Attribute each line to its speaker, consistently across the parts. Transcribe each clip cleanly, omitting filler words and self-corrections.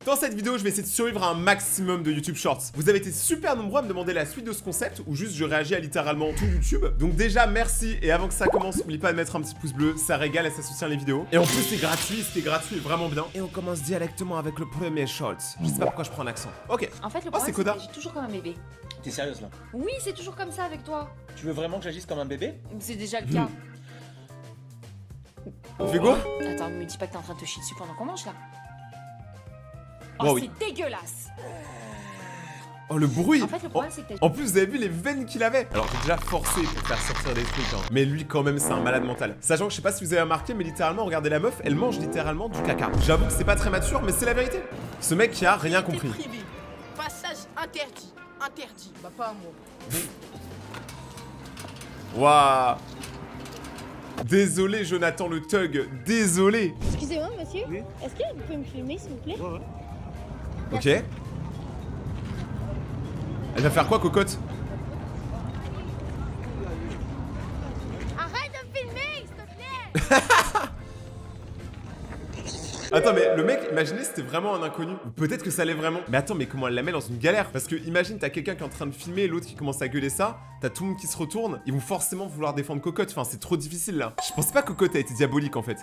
Speaker 1: Dans cette vidéo, je vais essayer de survivre à un maximum de YouTube Shorts. Vous avez été super nombreux à me demander la suite de ce concept, où juste je réagis à littéralement tout YouTube. Donc déjà, merci, et avant que ça commence, n'oublie pas de mettre un petit pouce bleu, ça régale et ça soutient les vidéos. Et en plus, c'est gratuit, c'était gratuit, vraiment bien. Et on commence directement avec le premier Shorts. Je sais pas pourquoi je prends un accent. Ok.
Speaker 2: En fait, le
Speaker 1: c'est
Speaker 2: problème, c'est
Speaker 1: Koda.
Speaker 2: que j'agis toujours comme un bébé.
Speaker 3: T'es sérieuse là?
Speaker 2: Oui, c'est toujours comme ça avec toi.
Speaker 3: Tu veux vraiment que j'agisse comme un bébé?
Speaker 2: C'est déjà le cas.
Speaker 1: On fait quoi?
Speaker 2: Attends, me dis pas que t'es en train de te chier dessus pendant qu'on mange là.
Speaker 1: Oh,
Speaker 2: Oh,
Speaker 1: oui.
Speaker 2: c'est dégueulasse.
Speaker 1: Oh, le bruit.
Speaker 2: En fait, le problème, c'est que
Speaker 1: En plus, vous avez vu les veines qu'il avait. Alors, j'ai déjà forcé pour faire sortir des trucs, hein. Mais lui, quand même, c'est un malade mental. Sachant que je sais pas si vous avez remarqué, mais littéralement, regardez la meuf, elle mange littéralement du caca. J'avoue que c'est pas très mature, mais c'est la vérité. Ce mec qui a rien compris.
Speaker 4: Privé. Passage interdit. Interdit. Bah pas à moi.
Speaker 1: Waouh. Désolé, Jonathan le Thug. Désolé.
Speaker 5: Excusez-moi, monsieur.
Speaker 6: Oui.
Speaker 5: Est-ce que vous pouvez me filmer, s'il vous plaît?
Speaker 6: Ouais.
Speaker 1: Ok. Elle va faire quoi, cocotte?
Speaker 5: Arrête de me filmer, s'il te plaît!
Speaker 1: Attends, mais le mec, imaginez c'était vraiment un inconnu. Ou peut-être que ça l'est vraiment. Mais attends, mais comment elle la met dans une galère? Parce que imagine, t'as quelqu'un qui est en train de filmer et l'autre qui commence à gueuler ça. T'as tout le monde qui se retourne. Ils vont forcément vouloir défendre Cocotte. Enfin, c'est trop difficile là. Je pense pas que Cocotte a été diabolique en fait.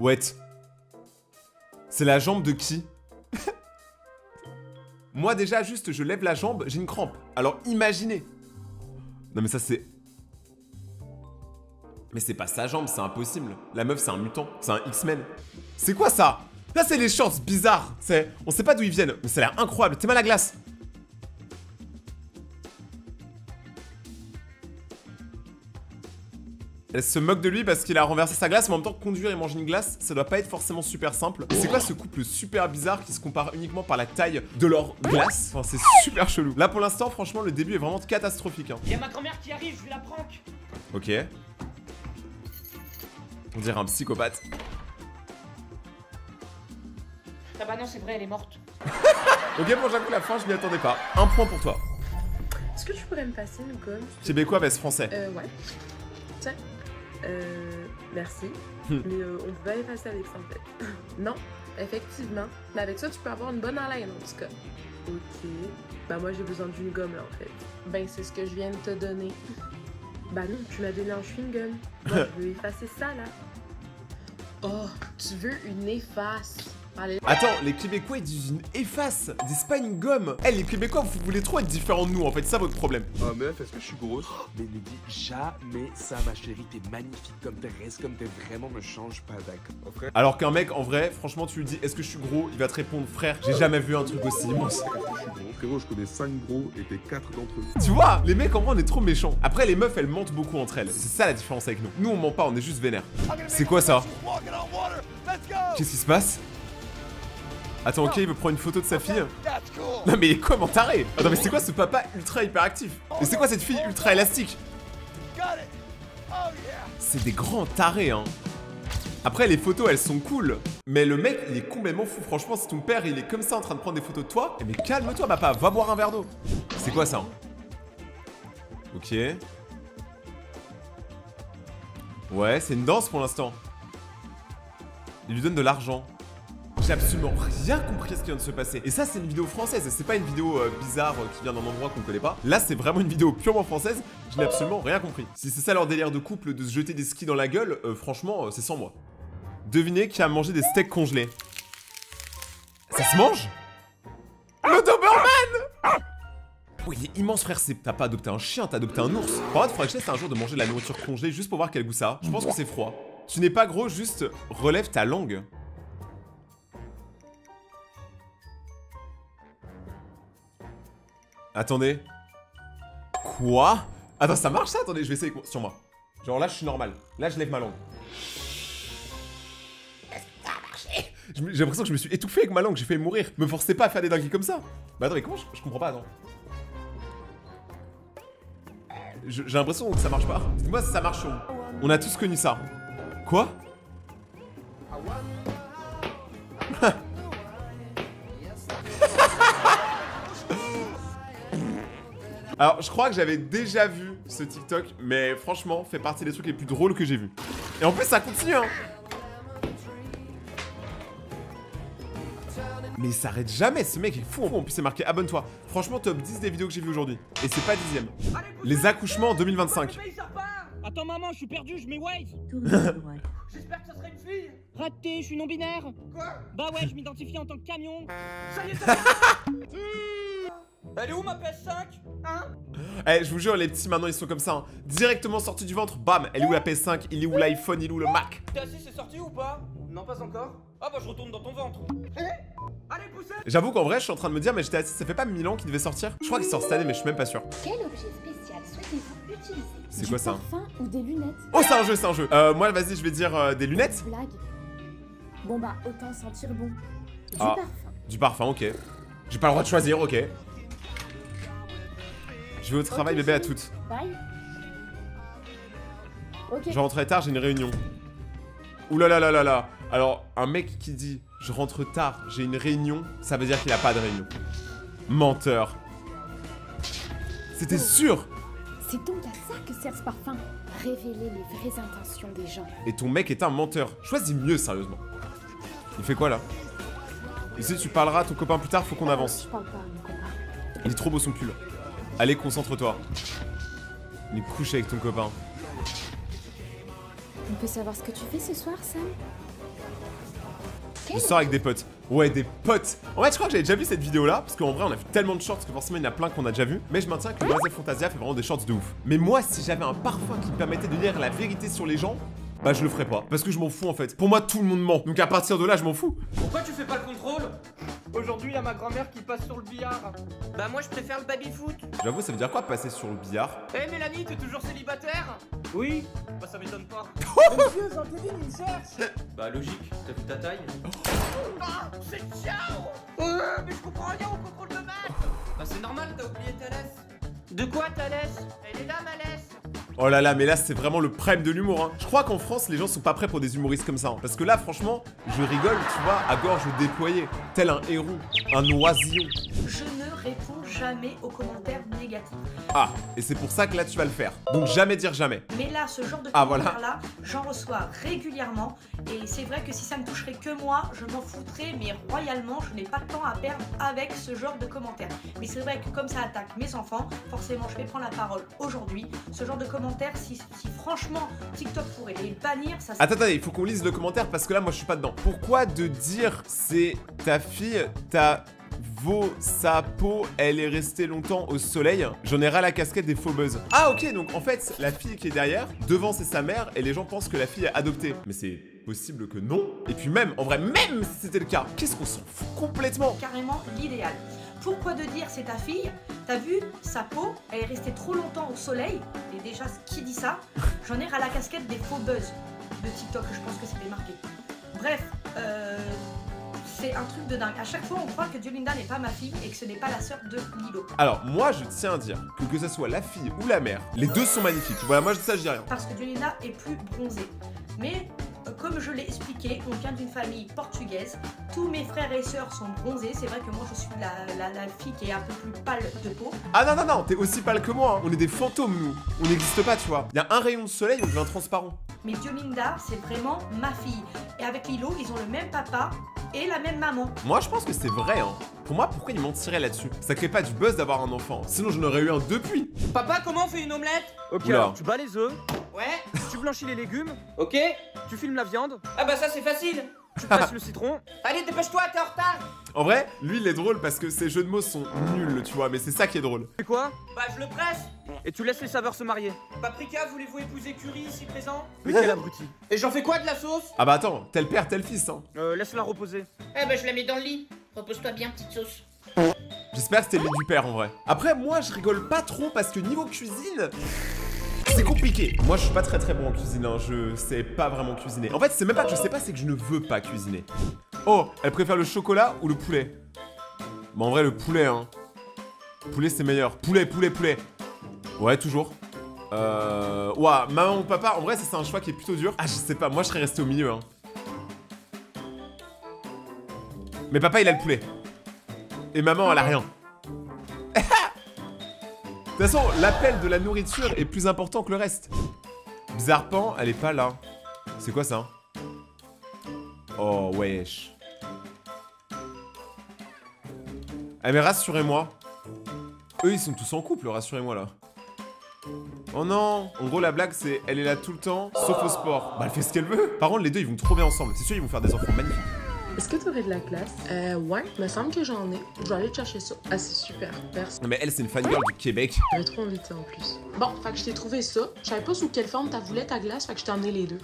Speaker 1: Ouais. C'est la jambe de qui? Moi déjà, juste, je lève la jambe, j'ai une crampe. Alors imaginez. Non mais ça c'est... Mais c'est pas sa jambe, c'est impossible. La meuf, c'est un mutant, c'est un X-Men. C'est quoi ça? Là, c'est les shorts bizarres. On sait pas d'où ils viennent, mais ça a l'air incroyable. T'es mal à glace. Elle se moque de lui parce qu'il a renversé sa glace, mais en même temps, conduire et manger une glace, ça doit pas être forcément super simple. C'est quoi ce couple super bizarre qui se compare uniquement par la taille de leur glace? Enfin, c'est super chelou. Là, pour l'instant, franchement, le début est vraiment catastrophique, hein.
Speaker 3: Y'a ma grand-mère qui arrive, je vais la prank.
Speaker 1: Ok. On dirait un psychopathe.
Speaker 2: Ah bah non, c'est vrai, elle est morte.
Speaker 1: Ok, bon, j'avoue, la fin, je m'y attendais pas. Un point pour toi.
Speaker 7: Est-ce que tu pourrais me passer une gomme?
Speaker 1: Québécois vs français.
Speaker 7: Ouais. Tiens. Merci. Mais on peut pas effacer avec ça en fait. Non, effectivement. Mais avec ça, tu peux avoir une bonne haleine en tout cas. Ok. Bah moi j'ai besoin d'une gomme là en fait. Ben c'est ce que je viens de te donner. Bah non, tu m'as donné un chewing-gum. Moi je veux effacer ça là. Oh, tu veux une efface? Allez.
Speaker 1: Attends, les Québécois ils disent une efface, ils disent pas une gomme. Eh, les Québécois, vous voulez trop être différents de nous en fait, c'est ça votre problème.
Speaker 6: Oh meuf, est-ce que je suis grosse? Mais ne dis jamais ça ma chérie, t'es magnifique comme t'es, reste comme t'es, vraiment me change pas, d'accord frère?
Speaker 1: Alors qu'un mec, en vrai, franchement, tu lui dis est-ce que je suis gros, il va te répondre frère, j'ai jamais vu un truc aussi immense.
Speaker 6: Est-ce que je suis gros? Frérot, je connais 5 gros et t'es 4 d'entre eux.
Speaker 1: Tu vois, les mecs en vrai on est trop méchants. Après les meufs elles mentent beaucoup entre elles, c'est ça la différence avec nous. Nous on ment pas, on est juste vénère. C'est quoi ça? Qu'est-ce qui se passe? Attends, ok, il veut prendre une photo de sa fille. Non mais il est comment taré? Attends mais c'est quoi ce papa ultra hyperactif? Et c'est quoi cette fille ultra élastique? C'est des grands tarés hein. Après les photos elles sont cool. Mais le mec il est complètement fou. Franchement si ton père il est comme ça en train de prendre des photos de toi, mais calme-toi papa, va boire un verre d'eau. C'est quoi ça? Ok. Ouais, c'est une danse pour l'instant. Il lui donne de l'argent. J'ai absolument rien compris à ce qui vient de se passer. Et ça, c'est une vidéo française. C'est pas une vidéo bizarre qui vient d'un endroit qu'on connaît pas. Là, c'est vraiment une vidéo purement française. Je n'ai absolument rien compris. Si c'est ça leur délire de couple, de se jeter des skis dans la gueule, franchement, c'est sans moi. Devinez qui a mangé des steaks congelés. Ça se mange? Le Doberman! Oh, il est immense, frère. T'as pas adopté un chien, t'as adopté un ours. Par contre, faudrait que je laisse un jour de manger de la nourriture congelée juste pour voir quel goût ça a. Je pense que c'est froid. Tu n'es pas gros, juste relève ta langue. Attendez. Quoi? Attends, ça marche ça? Attendez, je vais essayer sur moi. Genre là, je suis normal. Là, je lève ma langue. Est-ce que ça a marché? J'ai l'impression que je me suis étouffé avec ma langue, j'ai failli mourir. Me forcez pas à faire des dingueries comme ça. Bah attends, mais comment je comprends pas, attends. J'ai l'impression que ça marche pas. Moi, ça marche. On a tous connu ça. Quoi? Alors, je crois que j'avais déjà vu ce TikTok, mais franchement, fait partie des trucs les plus drôles que j'ai vus. Et en plus, ça continue, hein. Mais il s'arrête jamais, ce mec est fou. En plus, c'est marqué abonne-toi. Franchement, top 10 des vidéos que j'ai vues aujourd'hui. Et c'est pas 10ème. Les accouchements en 2025.
Speaker 3: Attends maman, je suis perdu, je mets Waze.
Speaker 8: J'espère que ça sera une fille.
Speaker 3: Raté, je suis non-binaire.
Speaker 8: Quoi?
Speaker 3: Bah ouais, je m'identifie en tant que camion.
Speaker 8: Ça y est, ça y est. Elle est où ma PS5? Hein?
Speaker 1: Eh, je vous jure, les petits maintenant ils sont comme ça. Hein. Directement sortis du ventre, bam. Elle est où la PS5? Il est où l'iPhone? Il est où le Mac?
Speaker 8: T'es assis, c'est sorti ou pas? Non, pas encore. Ah bah je retourne dans ton ventre. Allez, poussez.
Speaker 1: J'avoue qu'en vrai, je suis en train de me dire, mais j'étais assis, ça fait pas 1000 ans qu'il devait sortir? Je crois qu'il sort cette année, mais je suis même pas sûr.
Speaker 9: Quel objet spécial souhaitez-vous utiliser?
Speaker 1: C'est quoi ça?
Speaker 9: Du parfum ou des lunettes?
Speaker 1: Oh, c'est un jeu, c'est un jeu. Moi, vas-y, je vais dire des lunettes.
Speaker 9: Blague. Bon bah, autant sentir bon. Du
Speaker 1: Ah.
Speaker 9: parfum.
Speaker 1: Du parfum, ok. J'ai pas le droit de choisir, ok. Je vais au travail,
Speaker 9: Ok,
Speaker 1: bébé, à
Speaker 9: chérie.
Speaker 1: toutes.
Speaker 9: Bye. Ok.
Speaker 1: Je rentre tard, j'ai une réunion. Ouh là là là là là. Alors, un mec qui dit je rentre tard, j'ai une réunion, ça veut dire qu'il a pas de réunion. Menteur. C'était sûr.
Speaker 9: C'est donc à ça que sert ce parfum. Révéler les vraies intentions des gens.
Speaker 1: Et ton mec est un menteur. Choisis mieux, sérieusement. Il fait quoi là? Et si tu parleras à ton copain plus tard, faut qu'on avance.
Speaker 9: Je parle pas à mon copain.
Speaker 1: Il est trop beau son cul. Allez, concentre-toi. Il couche avec ton copain.
Speaker 9: On peut savoir ce que tu fais ce soir, Sam?
Speaker 1: Je sors avec des potes. Ouais, des potes. En fait, je crois que j'avais déjà vu cette vidéo-là, parce qu'en vrai, on a vu tellement de shorts que forcément, il y en a plein qu'on a déjà vu. Mais je maintiens que Loisel Fantasia fait vraiment des shorts de ouf. Mais moi, si j'avais un parfum qui me permettait de dire la vérité sur les gens, bah je le ferais pas. Parce que je m'en fous en fait. Pour moi, tout le monde ment. Donc à partir de là, je m'en fous.
Speaker 8: Pourquoi tu fais pas le contrôle? Aujourd'hui, y'a ma grand-mère qui passe sur le billard. Bah moi, je préfère le baby-foot.
Speaker 1: J'avoue, ça veut dire quoi passer sur le billard?
Speaker 8: Eh Mélanie, t'es toujours célibataire? Oui. Bah ça m'étonne pas.
Speaker 3: Monsieur, Jean-Kevin, il me cherche.
Speaker 8: Bah logique, t'as vu ta taille? Ah, c'est ciao. Mais je comprends rien au contrôle de maths. Bah c'est normal, t'as oublié Thalès. De quoi Thalès? Elle est là, Malès.
Speaker 1: Oh là là, mais là, c'est vraiment le prime de l'humour, hein. Je crois qu'en France, les gens sont pas prêts pour des humoristes comme ça. Hein. Parce que là, franchement, je rigole, tu vois, à gorge déployée. Tel un héron, un oisillon.
Speaker 10: Je ne réponds jamais aux commentaires négatifs.
Speaker 1: Ah, et c'est pour ça que là, tu vas le faire. Donc jamais dire jamais.
Speaker 10: Mais là, ce genre de
Speaker 1: Ah, voilà.
Speaker 10: commentaires-là, j'en reçois régulièrement. Et c'est vrai que si ça ne toucherait que moi, je m'en foutrais, mais royalement, je n'ai pas de temps à perdre avec ce genre de commentaires. Mais c'est vrai que comme ça attaque mes enfants, forcément, je vais prendre la parole aujourd'hui. Ce genre de commentaires, si franchement TikTok pourrait les bannir, ça serait...
Speaker 1: Attends, il faut qu'on lise le commentaire parce que là, moi, je suis pas dedans. Pourquoi de dire c'est ta fille, sa peau, elle est restée longtemps au soleil? J'en ai ras la casquette des faux buzz. Ah ok, donc en fait, la fille qui est derrière, devant c'est sa mère et les gens pensent que la fille est adoptée. Mais c'est possible que non. Et puis même, en vrai, même si c'était le cas, qu'est-ce qu'on s'en fout complètement?
Speaker 10: carrément l'idéal. Pourquoi de dire c'est ta fille? T'as vu, sa peau, elle est restée trop longtemps au soleil. Et déjà, qui dit ça? J'en ai ras la casquette des faux buzz de TikTok, je pense que c'était marqué. Bref, c'est un truc de dingue. À chaque fois, on croit que Diolinda n'est pas ma fille et que ce n'est pas la sœur de Lilo.
Speaker 1: Alors, moi, je tiens à dire que ce soit la fille ou la mère, les deux sont magnifiques. Voilà, moi, je dis ça, je dis rien.
Speaker 10: Parce que Diolinda est plus bronzée. Mais comme je l'ai expliqué, on vient d'une famille portugaise. Tous mes frères et sœurs sont bronzés. C'est vrai que moi, je suis la fille qui est un peu plus pâle de peau.
Speaker 1: Ah non, non, non, t'es aussi pâle que moi. Hein. On est des fantômes, nous. On n'existe pas, tu vois. Il y a un rayon de soleil, on devient transparent.
Speaker 10: Mais Diolinda, c'est vraiment ma fille. Et avec Lilo, ils ont le même papa et la même maman.
Speaker 1: Moi, je pense que c'est vrai, hein. Pour moi, pourquoi ils mentiraient là-dessus? Ça crée pas du buzz d'avoir un enfant. Sinon, j'en aurais eu un depuis.
Speaker 8: Papa, comment on fait une omelette?
Speaker 3: Ok,
Speaker 1: Oula.
Speaker 3: alors tu bats les œufs,
Speaker 8: Ouais.
Speaker 3: tu blanchis les légumes,
Speaker 8: Ok.
Speaker 3: tu filmes la viande,
Speaker 8: Ah bah ça c'est facile.
Speaker 3: tu presses le citron.
Speaker 8: Allez, dépêche-toi, t'es en retard.
Speaker 1: En vrai, lui, il est drôle parce que ses jeux de mots sont nuls, tu vois. Mais c'est ça qui est drôle.
Speaker 3: Et quoi?
Speaker 8: Bah je le presse.
Speaker 3: Et tu laisses les saveurs se marier.
Speaker 8: Paprika, voulez-vous épouser Curry ici présent?
Speaker 3: Mais quel abruti.
Speaker 8: Et j'en fais quoi de la sauce?
Speaker 1: Ah bah attends, tel père, tel fils, hein.
Speaker 3: Laisse-la reposer.
Speaker 2: Eh ben je la mets dans le lit. Repose-toi bien, petite sauce.
Speaker 1: J'espère que c'était le lit du père, en vrai. Après, moi, je rigole pas trop parce que niveau cuisine... C'est compliqué. Moi, je suis pas très bon en cuisine, hein. Je sais pas vraiment cuisiner. En fait, c'est même pas que je sais pas, c'est que je ne veux pas cuisiner. Oh, elle préfère le chocolat ou le poulet? Bah en vrai, le poulet, hein. Poulet, c'est meilleur. Poulet. Ouais, toujours. Ouah, maman ou papa, en vrai, ça, c'est un choix qui est plutôt dur. Ah, je sais pas, moi, je serais resté au milieu, hein. Mais papa, il a le poulet. Et maman, elle a rien. De toute façon, l'appel de la nourriture est plus important que le reste. Bizarre Pan, elle est pas là. C'est quoi ça? Oh, wesh. Ah mais rassurez-moi. Eux ils sont tous en couple, rassurez-moi là. Oh non. En gros la blague c'est elle est là tout le temps, sauf au sport. Bah elle fait ce qu'elle veut. Par contre les deux ils vont trop bien ensemble. C'est sûr ils vont faire des enfants magnifiques.
Speaker 7: Est-ce que tu aurais de la glace? Ouais, il me semble que j'en ai. Je vais aller te chercher ça. Ah, c'est super, merci.
Speaker 1: Non mais elle c'est une fangirl du Québec.
Speaker 7: J'avais trop envie de ça en plus. Bon, fait que je t'ai trouvé ça. Je savais pas sous quelle forme t'as voulu ta glace, fait que je t'ai emmené les deux.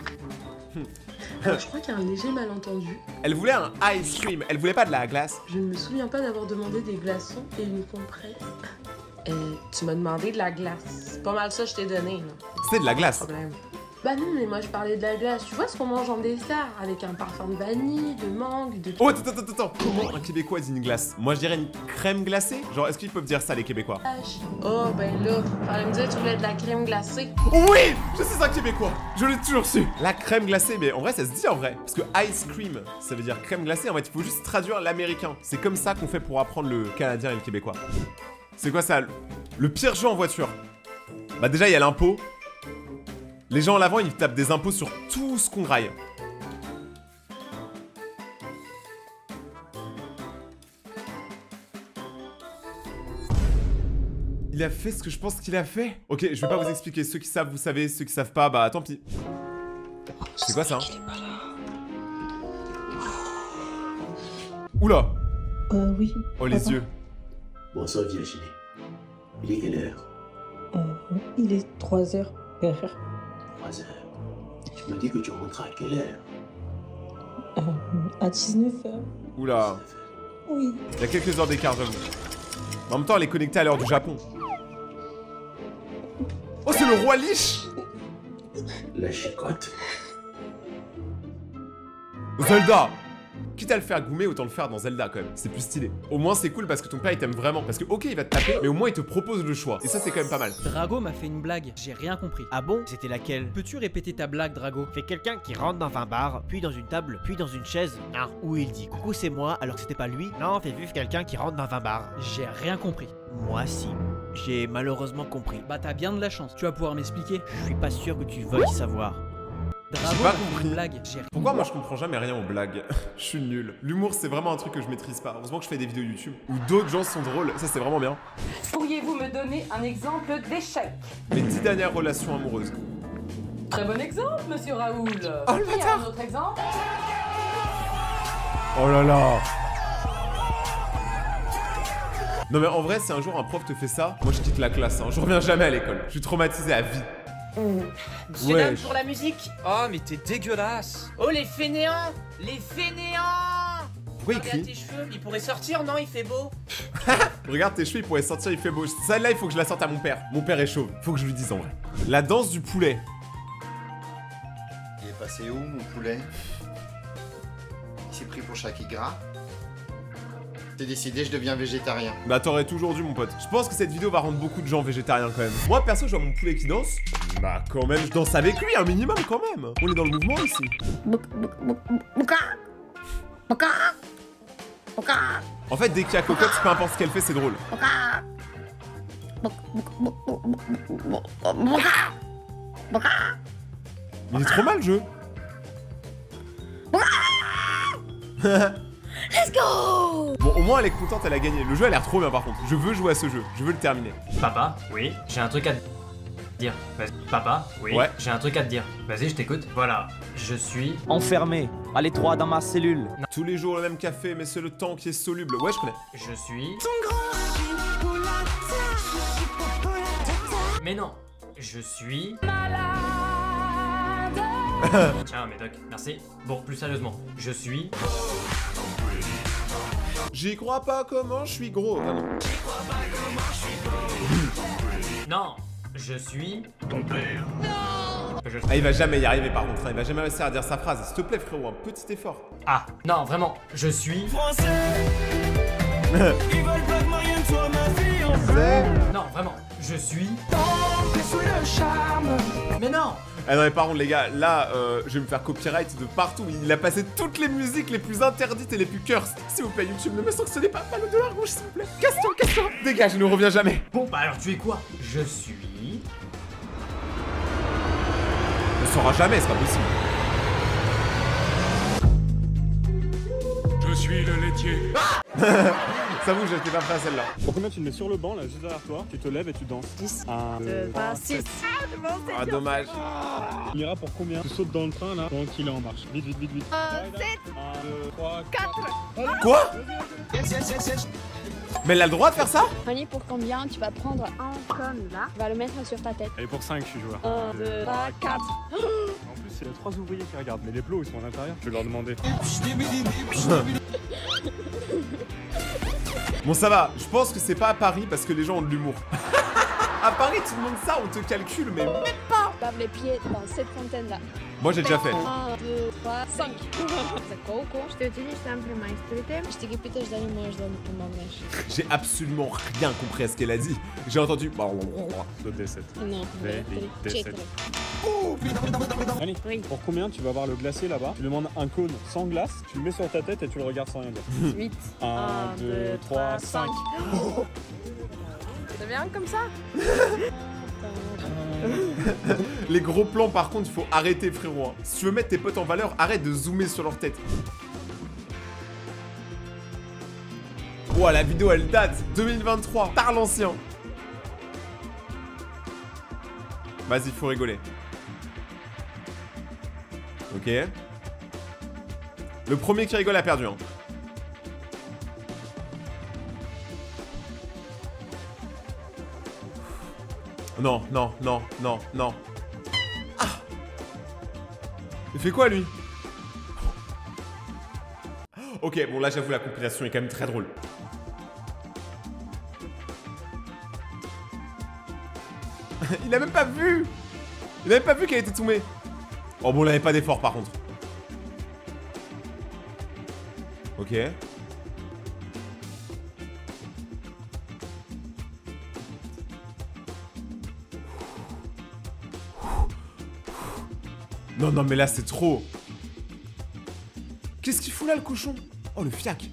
Speaker 7: Alors, je crois qu'il y a un léger malentendu.
Speaker 1: Elle voulait un ice cream, elle voulait pas de la glace.
Speaker 7: Je ne me souviens pas d'avoir demandé des glaçons et une compresse. Tu m'as demandé de la glace. C'est pas mal ça que je t'ai donné, là.
Speaker 1: C'est de la glace.
Speaker 7: Problème. Bah non, mais moi je parlais de la glace. Tu vois ce qu'on mange en dessert avec un parfum de vanille, de mangue, de...
Speaker 1: Oh, attends. Comment un Québécois dit une glace? Moi je dirais une crème glacée. Genre, est-ce qu'ils peuvent dire ça les Québécois?
Speaker 7: Oh, ben là, fallait me dire que tu voulais de la crème glacée.
Speaker 1: Oui, je suis un Québécois. Je l'ai toujours su. La crème glacée, mais en vrai ça se dit en vrai. Parce que ice cream, ça veut dire crème glacée. En fait, il faut juste traduire l'américain. C'est comme ça qu'on fait pour apprendre le canadien et le québécois. C'est quoi ça? Le pire jeu en voiture. Bah déjà, il y a l'impôt. Les gens à l'avant, ils tapent des impôts sur tout ce qu'on raille. Il a fait ce que je pense qu'il a fait. Ok, je vais pas vous expliquer. Ceux qui savent, vous savez. Ceux qui savent pas, bah tant pis. C'est quoi ça? Oula!
Speaker 11: Oui.
Speaker 1: Oh les yeux.
Speaker 12: Bonsoir Virginie. Il est quelle heure?
Speaker 11: Il est 3h.
Speaker 12: 3 heures. Tu me dis que tu rentres à quelle heure?
Speaker 11: À 19h.
Speaker 1: Oula.
Speaker 11: Oui.
Speaker 1: Il y a quelques heures d'écart, j'avoue. En même temps, elle est connectée à l'heure du Japon. Oh, c'est le roi Lich!
Speaker 12: La chicotte.
Speaker 1: Zelda! Quitte à le faire goumer, autant le faire dans Zelda quand même. C'est plus stylé. Au moins c'est cool parce que ton père il t'aime vraiment. Parce que ok il va te taper, mais au moins il te propose le choix. Et ça c'est quand même pas mal.
Speaker 13: Drago m'a fait une blague, j'ai rien compris. Ah bon? C'était laquelle? Peux-tu répéter ta blague, Drago?
Speaker 14: C'est quelqu'un qui rentre dans un bar, puis dans une table, puis dans une chaise. Non. Où il dit coucou c'est moi alors que c'était pas lui. Non, c'est juste quelqu'un qui rentre dans un bar.
Speaker 13: J'ai rien compris.
Speaker 14: Moi si. J'ai malheureusement compris.
Speaker 13: Bah t'as bien de la chance, tu vas pouvoir m'expliquer.
Speaker 14: Je suis pas sûr que tu veuilles savoir.
Speaker 13: Drago m'a fait une blague.
Speaker 1: Pourquoi moi je comprends jamais rien aux blagues? Je suis nul. L'humour c'est vraiment un truc que je maîtrise pas. Heureusement que je fais des vidéos YouTube où d'autres gens sont drôles. Ça c'est vraiment bien.
Speaker 15: Pourriez-vous me donner un exemple d'échec?
Speaker 1: Mes 10 dernières relations amoureuses.
Speaker 15: Très bon exemple, monsieur Raoul.
Speaker 1: Oh le bâtard!
Speaker 15: Un autre exemple?
Speaker 1: Oh là là! Non mais en vrai, si un jour un prof te fait ça, moi je quitte la classe, hein. Je reviens jamais à l'école. Je suis traumatisé à vie.
Speaker 8: Monsieur dame pour la musique. Oh mais t'es dégueulasse. Oh les fainéants. Les fainéants.
Speaker 1: Pourquoi il crie?
Speaker 8: Regarde tes cheveux, il pourrait sortir, non? Il fait beau.
Speaker 1: Regarde tes cheveux, il pourrait sortir, il fait beau. Celle-là, il faut que je la sorte à mon père. Mon père est chauve. Faut que je lui dise en vrai. La danse du poulet.
Speaker 16: Il est passé où mon poulet? Il s'est pris pour Shaki Gras. C'est décidé, je deviens végétarien.
Speaker 1: Bah t'aurais toujours dû mon pote. Je pense que cette vidéo va rendre beaucoup de gens végétariens quand même. Moi perso je vois mon poulet qui danse. Bah quand même je danse avec lui un minimum quand même. On est dans le mouvement ici. En fait dès qu'il y a cocotte, peu importe ce qu'elle fait c'est drôle. Il est trop mal le jeu.
Speaker 5: Let's go!
Speaker 1: Bon, au moins elle est contente, elle a gagné. Le jeu a l'air trop bien par contre. Je veux jouer à ce jeu, je veux le terminer.
Speaker 17: Papa, oui, j'ai un truc à te dire. Papa, oui,
Speaker 1: ouais.
Speaker 17: J'ai un truc à te dire. Vas-y, je t'écoute. Voilà, je suis
Speaker 3: enfermé, à l'étroit dans ma cellule.
Speaker 17: Non.
Speaker 1: Tous les jours le même café, mais c'est le temps qui est soluble. Ouais, je connais.
Speaker 17: Je suis... Mais non, je suis... Tiens, Médoc, merci. Bon, plus sérieusement, je suis...
Speaker 1: J'y crois pas comment je suis gros. Ah non.
Speaker 17: Non, je suis...
Speaker 1: Ton père. Ah, il va jamais y arriver par contre, hein. Il va jamais réussir à dire sa phrase. S'il te plaît frérot, un petit effort.
Speaker 17: Ah, non, vraiment, je suis...
Speaker 18: Français. Ils veulent pas que Marianne soit ma fiancée.
Speaker 17: Non, vraiment, je suis...
Speaker 18: Tombé sous le charme.
Speaker 17: Mais non.
Speaker 1: Ah non mais par contre les gars, là je vais me faire copyright de partout. Il a passé toutes les musiques les plus interdites et les plus cursed. S'il vous plaît YouTube, ne me sanctionnez pas, pas le dollar rouge s'il vous plaît. Casse-toi, casse-toi. Dégage, je ne reviens jamais.
Speaker 17: Bon bah alors tu es quoi? Je suis...
Speaker 1: On ne saura jamais, c'est pas possible.
Speaker 18: Je suis le laitier.
Speaker 1: J'avoue, j'étais pas prêt à celle-là.
Speaker 19: Pour combien tu te mets sur le banc, là, juste derrière toi, tu te lèves et tu danses
Speaker 5: 10,
Speaker 19: 1, 2, 3,
Speaker 5: 6.
Speaker 1: Ah, dommage.
Speaker 19: On ira pour combien? Tu sautes dans le train, là, pendant qu'il est en marche. Vite, vite, vite, vite.
Speaker 5: 7,
Speaker 19: 1, 2, 3,
Speaker 5: 4.
Speaker 1: Quoi? Mais elle a le droit de faire ça?
Speaker 9: Fanny, pour combien tu vas prendre un cône là? Tu vas le mettre sur ta tête.
Speaker 19: Allez, pour 5, je suis joueur.
Speaker 9: 1, 2, 3, 4.
Speaker 19: En plus, il y a 3 ouvriers qui regardent, mais les plots, ils sont à l'intérieur. Je vais leur demander.
Speaker 1: Bon, ça va. Je pense que c'est pas à Paris parce que les gens ont de l'humour. À Paris, tu demandes ça, on te calcule, mais même pas.
Speaker 9: Lave les pieds dans cette fontaine là.
Speaker 1: Moi, j'ai déjà fait.
Speaker 9: 1, 2, 3, 5. Заколку.
Speaker 5: Что ты не сам примайстрите?
Speaker 9: Je t'ai питаешь, да не можешь, да не помогаешь.
Speaker 1: J'ai absolument rien compris à ce qu'elle a dit. J'ai entendu.
Speaker 19: 2 D7.
Speaker 9: Non,
Speaker 19: D7. Allez, pour combien tu vas voir le glacier là-bas? Tu demandes un cône sans glace, tu le mets sur ta tête et tu le regardes sans rien dire.
Speaker 9: 8.
Speaker 19: 1, 2, 3, 5.
Speaker 5: C'est bien comme ça?
Speaker 1: Les gros plans, par contre, il faut arrêter, frérot. Hein. Si tu veux mettre tes potes en valeur, arrête de zoomer sur leur tête. Oh, la vidéo, elle date. 2023. Par l'ancien. Vas-y, faut rigoler. Ok. Le premier qui rigole a perdu, hein. Non, non, non, non, non. Ah! Il fait quoi, lui? Ok, bon, là, j'avoue, la compilation est quand même très drôle. Il a même pas vu! Il a même pas vu qu'elle était tombée. Oh, bon, il avait pas d'effort, par contre. Ok. Non, non, mais là, c'est trop. Qu'est-ce qu'il fout là, le cochon? Oh, le fiac.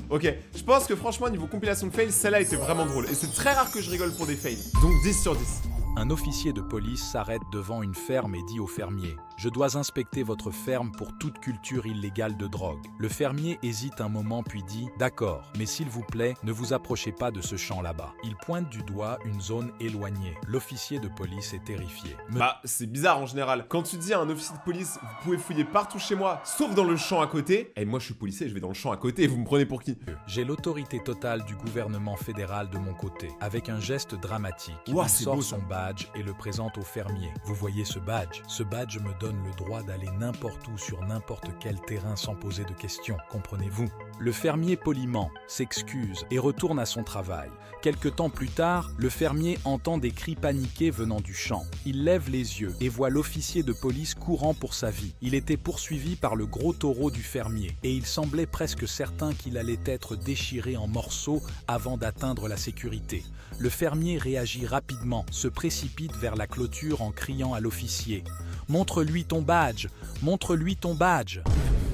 Speaker 1: Ok, je pense que franchement, niveau compilation de fails, celle-là était vraiment drôle. Et c'est très rare que je rigole pour des fails. Donc 10 sur 10.
Speaker 20: Un officier de police s'arrête devant une ferme et dit au fermier « Je dois inspecter votre ferme pour toute culture illégale de drogue. » Le fermier hésite un moment puis dit « D'accord, mais s'il vous plaît, ne vous approchez pas de ce champ là-bas. » Il pointe du doigt une zone éloignée. L'officier de police est terrifié.
Speaker 1: Bah, c'est bizarre en général. Quand tu dis à un officier de police « Vous pouvez fouiller partout chez moi, sauf dans le champ à côté. » Et moi, je suis policier, je vais dans le champ à côté, vous me prenez pour qui?
Speaker 20: J'ai l'autorité totale du gouvernement fédéral de mon côté. Avec un geste dramatique,
Speaker 1: Ouah,
Speaker 20: il
Speaker 1: c'est
Speaker 20: sort
Speaker 1: beau,
Speaker 20: son badge et le présente au fermier. Vous voyez ce badge? Ce badge me donne le droit d'aller n'importe où sur n'importe quel terrain sans poser de questions, comprenez-vous? Le fermier poliment s'excuse et retourne à son travail. Quelque temps plus tard, le fermier entend des cris paniqués venant du champ. Il lève les yeux et voit l'officier de police courant pour sa vie. Il était poursuivi par le gros taureau du fermier et il semblait presque certain qu'il allait être déchiré en morceaux avant d'atteindre la sécurité. Le fermier réagit rapidement, se précipite vers la clôture en criant à l'officier « Montre-lui ton badge! Montre-lui ton badge !»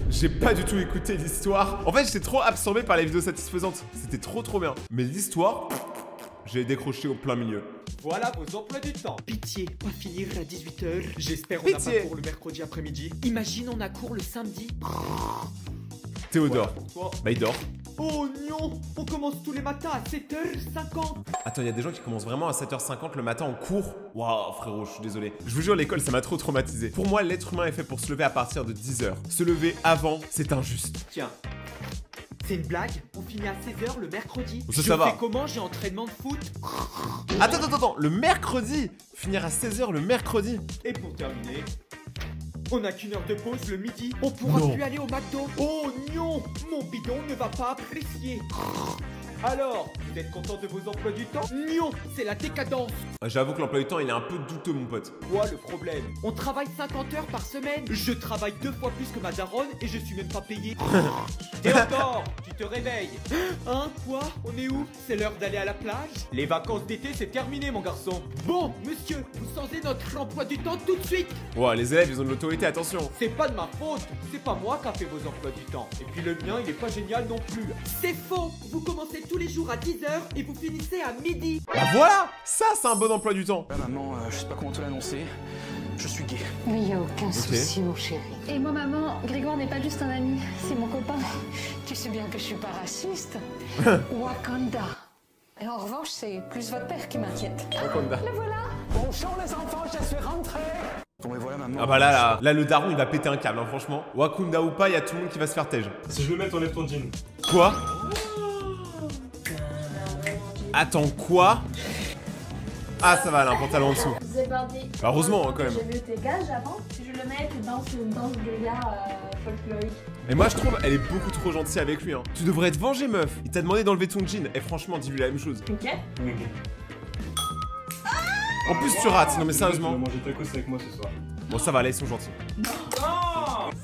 Speaker 1: J'ai pas du tout écouté l'histoire. En fait, j'étais trop absorbé par les vidéos satisfaisantes. C'était trop bien. Mais l'histoire, j'ai décroché au plein milieu.
Speaker 21: Voilà vos emplois du temps. Pitié, pas finir à 18 h. J'espère on a
Speaker 1: Pitié.
Speaker 21: pas cours le mercredi après-midi. Imagine on a cours le samedi.
Speaker 1: Théodore.
Speaker 21: Voilà,
Speaker 1: Bah, il dort.
Speaker 21: oh non, on commence tous les matins à 7h50.
Speaker 1: Attends, il y a des gens qui commencent vraiment à 7h50 le matin en cours. Waouh, frérot, je suis désolé. Je vous jure, l'école, ça m'a trop traumatisé. Pour moi, l'être humain est fait pour se lever à partir de 10h. Se lever avant, c'est injuste.
Speaker 21: Tiens, c'est une blague. On finit à 16h le mercredi.
Speaker 1: Ça va.
Speaker 21: Je fais comment? J'ai entraînement de foot.
Speaker 1: Attends, le mercredi. Finir à 16h le mercredi.
Speaker 21: Et pour terminer, on n'a qu'une heure de pause le midi. On pourra
Speaker 1: Non.
Speaker 21: plus aller au McDo. Oh non, mon bidon ne va pas apprécier. Alors, vous êtes content de vos emplois du temps? Non, c'est la décadence.
Speaker 1: J'avoue que l'emploi du temps, il est un peu douteux, mon pote.
Speaker 21: Quoi le problème? On travaille 50 heures par semaine. Je travaille 2 fois plus que ma daronne et je suis même pas payé. Théodore, tu te réveilles. Hein? Quoi? On est où? C'est l'heure d'aller à la plage? Les vacances d'été, c'est terminé, mon garçon. Bon, monsieur, vous changez notre emploi du temps tout de suite.
Speaker 1: Ouah, les élèves, ils ont de l'autorité, attention.
Speaker 21: C'est pas de ma faute. C'est pas moi qui a fait vos emplois du temps. Et puis le mien, il est pas génial non plus. C'est faux. Vous commencez tous les jours à 10h et vous finissez à midi.
Speaker 1: Bah voilà. Ça, c'est un bon emploi du temps.
Speaker 22: Là, maman, je sais pas comment te l'annoncer,
Speaker 6: Je suis gay.
Speaker 4: Mais il n'y a aucun souci, mon chéri. Et moi, maman, Grégoire n'est pas juste un ami, c'est mon copain. Tu sais bien que je suis pas raciste. Wakanda. Et en revanche, c'est plus votre père qui m'inquiète.
Speaker 1: Wakanda.
Speaker 4: Le voilà.
Speaker 18: Bonjour les enfants, je suis rentré.
Speaker 6: Bon et voilà maman.
Speaker 1: Ah bah là, le daron il va péter un câble, hein, franchement. Wakanda ou pas, il y a tout le monde qui va se faire tège.
Speaker 19: Si je le mets, t'enlèves ton jean.
Speaker 1: Quoi? Attends, quoi? Ah ça va, elle a un pantalon en dessous.
Speaker 22: C'est parti.
Speaker 1: Bah, heureusement, quand même.
Speaker 22: J'ai vu tes gages avant. Si je le mets, tu danses une danse bulgare folklorique.
Speaker 1: Et moi je trouve elle est beaucoup trop gentille avec lui hein. Tu devrais être vengé meuf. Il t'a demandé d'enlever ton jean. Et franchement dis-lui la même chose.
Speaker 22: Ok.
Speaker 1: En plus tu rates, non mais sérieusement.
Speaker 19: Tu vas manger tacos avec moi ce soir.
Speaker 1: Bon ça va, là ils sont gentils.
Speaker 22: Non.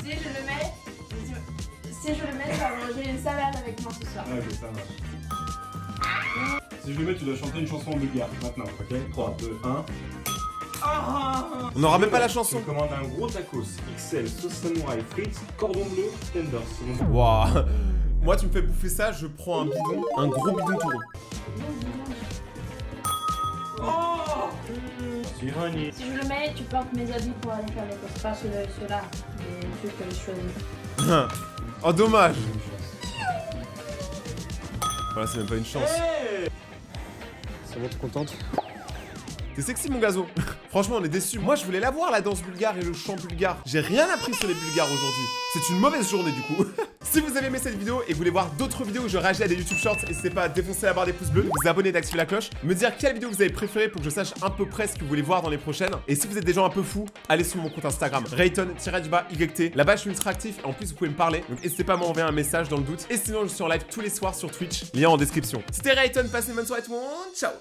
Speaker 22: Si je le mets, tu vas manger une salade avec moi ce soir.
Speaker 19: Ah ok, ça marche. Si je le mets, tu dois chanter une chanson en bulgare maintenant, ok? 3, 2, 1.
Speaker 1: On n'aura même pas la chanson.
Speaker 19: Je commande un gros tacos XL, sauce samouraï, frites, cordon bleu, tenders.
Speaker 1: Waouh. Moi tu me fais bouffer ça, je prends un bidon, un gros bidon tout rond.
Speaker 22: Si je le mets, tu portes mes habits pour aller faire les courses. Pas ceux-là, les trucs que je choisis.
Speaker 1: Oh dommage. Voilà, c'est même pas une chance.
Speaker 19: C'est bon, t'es contente?
Speaker 1: T'es sexy mon gazo. Franchement on est déçus. Moi je voulais la voir la danse bulgare et le chant bulgare. J'ai rien appris sur les bulgares aujourd'hui. C'est une mauvaise journée du coup. Si vous avez aimé cette vidéo et voulez voir d'autres vidéos où je réagis à des YouTube Shorts, n'hésitez pas à défoncer la barre des pouces bleus, vous abonner et d'activer la cloche, me dire quelle vidéo vous avez préférée pour que je sache à peu près ce que vous voulez voir dans les prochaines. Et si vous êtes des gens un peu fous, allez sur mon compte Instagram, Rayton_YT. Là-bas je suis ultra actif et en plus vous pouvez me parler. Donc n'hésitez pas à m'envoyer un message dans le doute. Et sinon je suis en live tous les soirs sur Twitch, lien en description. C'était Rayton, passez une bonne soirée tout le monde, ciao.